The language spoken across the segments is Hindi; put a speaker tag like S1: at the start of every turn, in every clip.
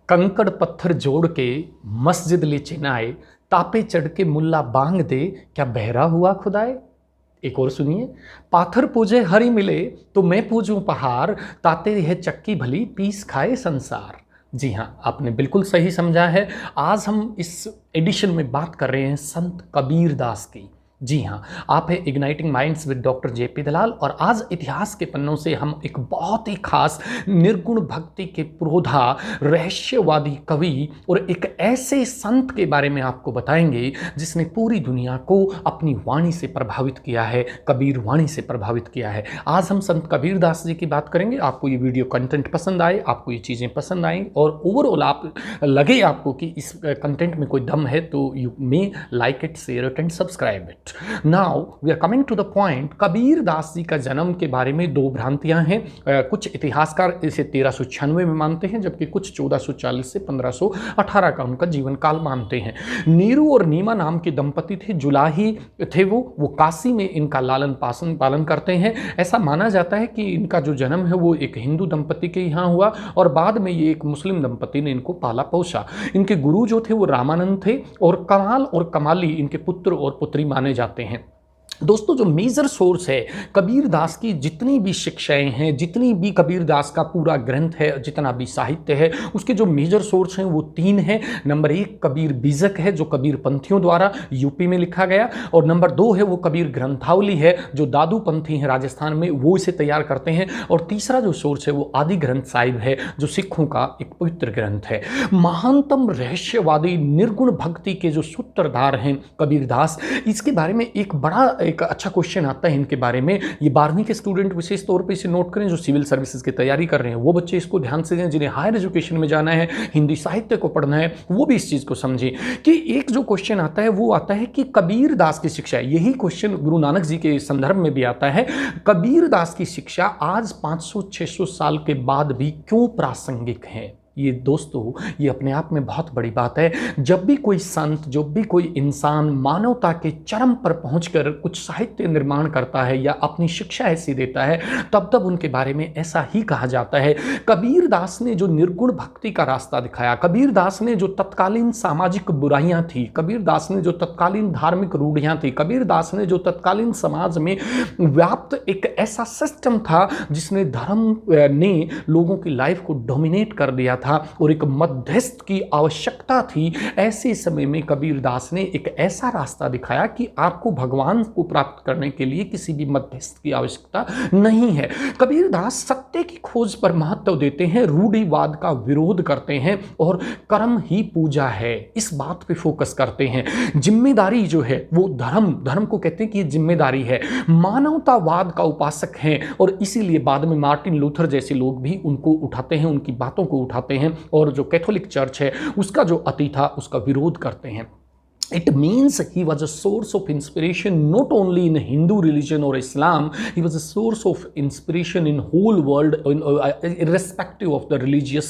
S1: कंकड़ पत्थर जोड़ के मस्जिद ले चिनाए, तापे चढ़ के मुल्ला बांग दे, क्या बहरा हुआ खुदाए। एक और सुनिए, पाथर पूजे हरि मिले तो मैं पूजूं पहाड़, ताते यह चक्की भली पीस खाए संसार। जी हाँ, आपने बिल्कुल सही समझा है। आज हम इस एडिशन में बात कर रहे हैं संत कबीर दास की। जी हाँ, आप है igniting minds with doctor JP Dalal, और आज इतिहास के पन्नों से हम एक बहुत ही खास निर्गुण भक्ति के पुरोधा रहस्यवादी कवि और एक ऐसे संत के बारे में आपको बताएंगे जिसने पूरी दुनिया को अपनी वाणी से प्रभावित किया है, कबीर वाणी से प्रभावित किया है। आज हम संत कबीर दास जी की बात करेंगे। आपको ये वीडियो कंटेंट पसंद आए, आपको ये चीज़ें पसंद आएँ और ओवरऑल आप लगे आपको कि इस कंटेंट में कोई दम है, तो you may like it, share it and subscribe it. Now we are coming to the point. Kabir Das ji का जन्म के बारे में दो भ्रांतियां हैं। कुछ इतिहासकार इसे 1396 में मानते हैं, जबकि कुछ 1440 से 1518 का उनका जीवन काल मानते हैं। नीरू और नीमा नाम के दंपति थे, जुलाही थे वो काशी में इनका लालन पालन करते हैं। ऐसा माना जाता है कि इनका जो जन्म है वो एक हिंदू दंपति के यहाँ हुआ और बाद में ये एक मुस्लिम दंपति ने इनको पाला पोसा। इनके गुरु जो थे वो रामानंद थे और कमाल और कमाली इनके पुत्र और पुत्री माने जाते हैं। दोस्तों, जो मेजर सोर्स है कबीर दास की, जितनी भी शिक्षाएं हैं, जितनी भी कबीर दास का पूरा ग्रंथ है, जितना भी साहित्य है, उसके जो मेजर सोर्स हैं वो तीन हैं। नंबर 1 कबीर बीजक है, जो कबीर पंथियों द्वारा यूपी में लिखा गया, और नंबर 2 है वो कबीर ग्रंथावली है, जो दादू पंथी हैं राजस्थान में, वो इसे तैयार करते हैं, और तीसरा जो सोर्स है वो आदि ग्रंथ साहिब है, जो सिखों का एक पवित्र ग्रंथ है। महानतम रहस्यवादी निर्गुण भक्ति के जो सूत्रधार हैं कबीर दास, इसके बारे में एक अच्छा क्वेश्चन आता है इनके बारे में। ये 12वीं के स्टूडेंट विशेष तौर पे इसे नोट करें, जो सिविल सर्विसेज की तैयारी कर रहे हैं वो बच्चे इसको ध्यान से दें, जिन्हें हायर एजुकेशन में जाना है, हिंदी साहित्य को पढ़ना है, वो भी इस चीज़ को समझें कि एक जो क्वेश्चन आता है वो आता है कि कबीर दास की शिक्षा, यही क्वेश्चन गुरु नानक जी के संदर्भ में भी आता है, कबीर दास की शिक्षा आज 500-600 साल के बाद भी क्यों प्रासंगिक है। ये दोस्तों, ये अपने आप में बहुत बड़ी बात है। जब भी कोई संत, जब भी कोई इंसान मानवता के चरम पर पहुंचकर कुछ साहित्य निर्माण करता है या अपनी शिक्षा ऐसी देता है, तब तब उनके बारे में ऐसा ही कहा जाता है। कबीर दास ने जो निर्गुण भक्ति का रास्ता दिखाया, कबीर दास ने जो तत्कालीन सामाजिक बुराइयां थी, कबीर दास ने जो तत्कालीन धार्मिक रूढ़ियां थी, कबीर दास ने जो तत्कालीन समाज में व्याप्त एक ऐसा सिस्टम था जिसने धर्म ने लोगों की लाइफ को डोमिनेट कर दिया था और एक मध्यस्थ की आवश्यकता थी, ऐसे समय में कबीर दास ने एक ऐसा रास्ता दिखाया कि आपको भगवान को प्राप्त करने के लिए किसी भी मध्यस्थ की आवश्यकता नहीं है। कबीर दास सत्य की खोज पर महत्व देते हैं, रूढ़िवाद का विरोध करते हैं और कर्म ही पूजा है, इस बात पे फोकस करते हैं। जिम्मेदारी जो है वो धर्म को कहते हैं कि ये जिम्मेदारी है। मानवतावाद का उपासक हैं और इसीलिए बाद में मार्टिन लूथर जैसे लोग भी उनको उठाते हैं, उनकी बातों को उठाते हैं और जो कैथोलिक चर्च है उसका जो अति था उसका विरोध करते हैं। It means he was a source of inspiration not only in Hindu religion or Islam, he was a source of inspiration in whole world, irrespective of the religious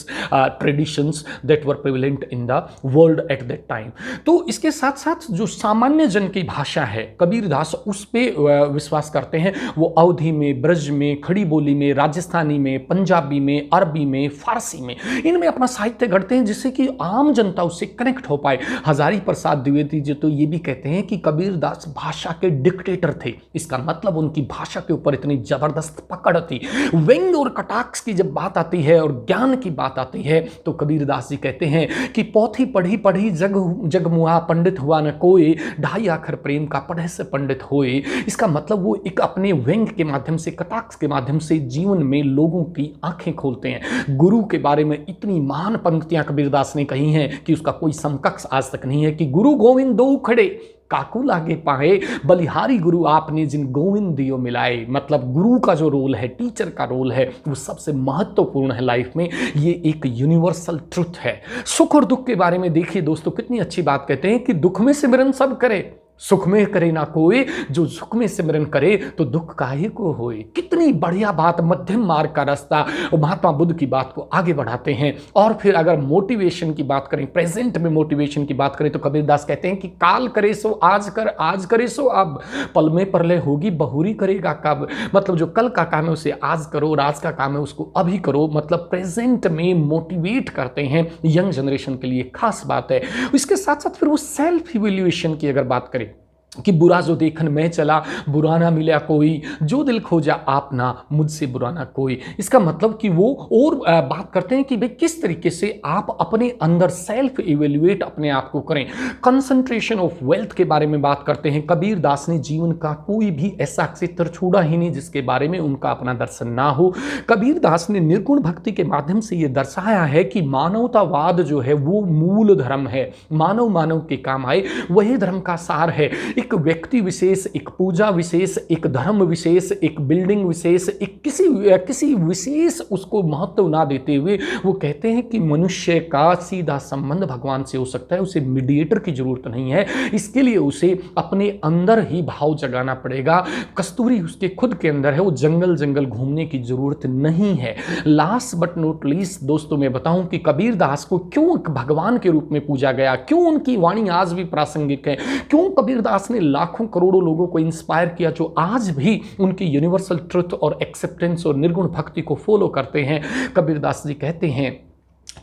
S1: traditions that were prevalent in the world at that time. तो इसके साथ साथ जो सामान्य जन की भाषा है कबीर दास उस पर विश्वास करते हैं। वो अवधी में, ब्रज में, खड़ी बोली में, राजस्थानी में, पंजाबी में, अरबी में, फारसी में, इनमें अपना साहित्य गढ़ते हैं जिससे कि आम जनता उससे कनेक्ट हो पाए। हजारी प्रसाद द्विवेदी तो ये भी कहते हैं कि कबीर दास भाषा के डिक्टेटर थे। इसका मतलब उनकी भाषा के ऊपर इतनी जबरदस्त पकड़ थी। व्यंग और कटाक्ष की जब बात आती है और ज्ञान की बात आती है तो कबीर दास जी कहते हैं कि पोथी पढ़ी पढ़ी जग मुआ, पंडित हुआ न कोई, ढाई आखर प्रेम का पढ़े से पंडित होए। इसका मतलब वो एक अपने व्यंग के माध्यम से, कटाक्ष के माध्यम से जीवन में लोगों की आंखें खोलते हैं। गुरु के बारे में इतनी महान पंक्तियां कबीर दास ने कही हैं कि उसका कोई समकक्ष आज तक नहीं है कि गुरु गोविंद दो खड़े काकू लागे पाए, बलिहारी गुरु आपने जिन गोविंद दियो मिलाए। मतलब गुरु का जो रोल है, टीचर का रोल है, वो सबसे महत्वपूर्ण है लाइफ में। ये एक यूनिवर्सल ट्रुथ है। सुख और दुख के बारे में देखिए दोस्तों, कितनी अच्छी बात कहते हैं कि दुख में सिमरन सब करे, सुख में करे ना कोई, जो सुख में सिमरन करे तो दुख काहे को होए। कितनी बढ़िया बात, मध्यम मार्ग का रास्ता महात्मा बुद्ध की बात को आगे बढ़ाते हैं। और फिर अगर मोटिवेशन की बात करें, प्रेजेंट में मोटिवेशन की बात करें, तो कबीरदास कहते हैं कि काल करे सो आज कर, आज करे सो अब, पल में प्रलय होगी बहुरी करेगा कब। मतलब जो कल का काम है उसे आज करो, और आज का काम है उसको अभी करो। मतलब प्रेजेंट में मोटिवेट करते हैं यंग जनरेशन के लिए, खास बात है। इसके साथ साथ फिर वो सेल्फ इवेल्युएशन की अगर बात करें कि बुरा जो देखन मैं चला, बुरा ना मिला कोई, जो दिल खोजा आप ना, मुझसे बुरा ना कोई। इसका मतलब कि वो और बात करते हैं कि भाई किस तरीके से आप अपने अंदर सेल्फ इवेल्युएट अपने आप को करें। कंसंट्रेशन ऑफ वेल्थ के बारे में बात करते हैं। कबीर दास ने जीवन का कोई भी ऐसा क्षेत्र छोड़ा ही नहीं जिसके बारे में उनका अपना दर्शन ना हो। कबीर दास ने निर्गुण भक्ति के माध्यम से ये दर्शाया है कि मानवतावाद जो है वो मूल धर्म है, मानव मानव के काम आए, वही धर्म का सार है। एक व्यक्ति विशेष, एक पूजा विशेष, एक धर्म विशेष, एक बिल्डिंग विशेष, एक किसी विशेष उसको महत्व ना देते हुए वो कहते हैं कि मनुष्य का सीधा संबंध भगवान से हो सकता है, उसे मीडिएटर की जरूरत नहीं है। इसके लिए उसे अपने अंदर ही भाव जगाना पड़ेगा। कस्तूरी उसके खुद के अंदर है, वो जंगल जंगल घूमने की जरूरत नहीं है। लास्ट बट नॉट लीस्ट दोस्तों मैं बताऊं कि कबीर दास को क्यों भगवान के रूप में पूजा गया, क्यों उनकी वाणी आज भी प्रासंगिक है, क्यों कबीर दास ने लाखों करोड़ों लोगों को इंस्पायर किया जो आज भी उनकी यूनिवर्सल ट्रुथ और एक्सेप्टेंस और निर्गुण भक्ति को फॉलो करते हैं। कबीरदास जी कहते हैं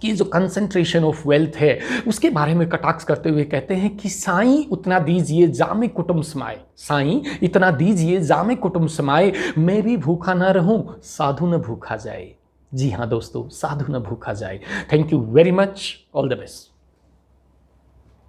S1: कि जो कंसंट्रेशन ऑफ वेल्थ है उसके बारे में कटाक्ष करते हुए कहते हैं कि साईं उतना दीजिए जामे कुटुंब समाए, साईं इतना दीजिए जामे कुटुंब समाए, मैं भी भूखा ना रहूं साधु न भूखा जाए। जी हाँ दोस्तों, साधु न भूखा जाए। Thank you very much, all the best.